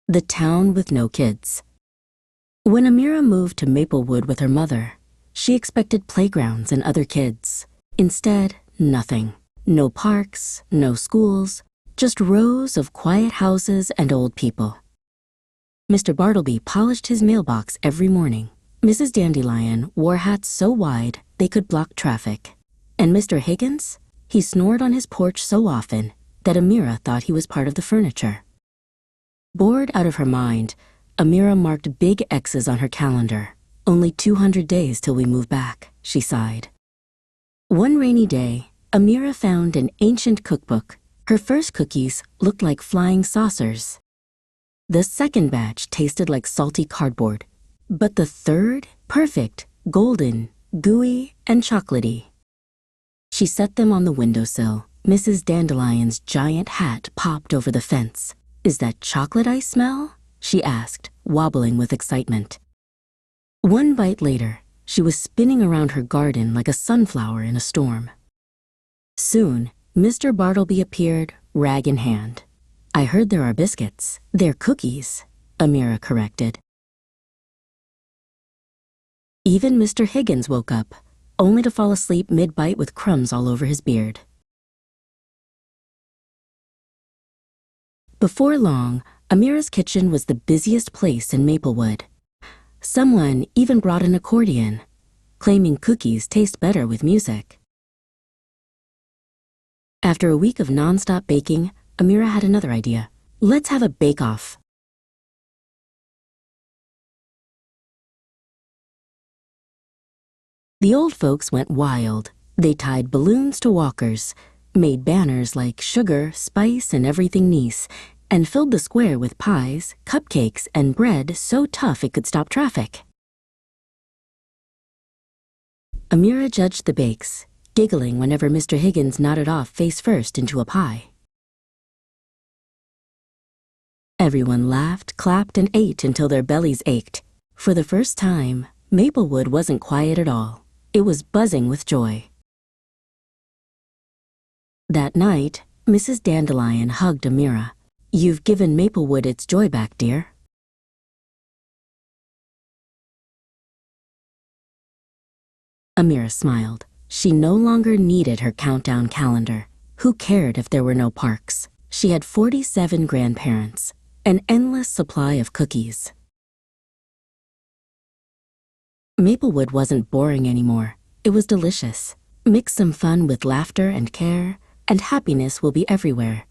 The town with no kids. When Amira moved to Maplewood with her mother, she expected playgrounds and other kids. Instead, nothing. No parks, no schools, just rows of quiet houses and old people. Mr. Bartleby polished his mailbox every morning. Mrs. Dandelion wore hats so wide they could block traffic. And Mr. Higgins, he snored on his porch so often that Amira thought he was part of the furniture. Bored out of her mind, Amira marked big X's on her calendar. Only 200 days till we move back, she sighed. One rainy day, Amira found an ancient cookbook. Her first cookies looked like flying saucers. The second batch tasted like salty cardboard. But the third, perfect, golden, gooey, and chocolatey. She set them on the windowsill. Mrs. Dandelion's giant hat popped over the fence. "Is that chocolate I smell?" she asked, wobbling with excitement. One bite later, she was spinning around her garden like a sunflower in a storm. Soon, Mr. Bartleby appeared, rag in hand. "I heard there are biscuits. They're cookies," Amira corrected. Even Mr. Higgins woke up, only to fall asleep mid-bite with crumbs all over his beard. Before long, Amira's kitchen was the busiest place in Maplewood. Someone even brought an accordion, claiming cookies taste better with music. After a week of non-stop baking, Amira had another idea. "Let's have a bake-off." The old folks went wild. They tied balloons to walkers, made banners like sugar, spice, and everything nice, and filled the square with pies, cupcakes, and bread so tough it could stop traffic. Amira judged the bakes, giggling whenever Mr. Higgins nodded off face first into a pie. Everyone laughed, clapped, and ate until their bellies ached. For the first time, Maplewood wasn't quiet at all. It was buzzing with joy. That night, Mrs. Dandelion hugged Amira. "You've given Maplewood its joy back, dear." Amira smiled. She no longer needed her countdown calendar. Who cared if there were no parks? She had 47 grandparents, an endless supply of cookies. Maplewood wasn't boring anymore. It was delicious. Mix some fun with laughter and care, and happiness will be everywhere.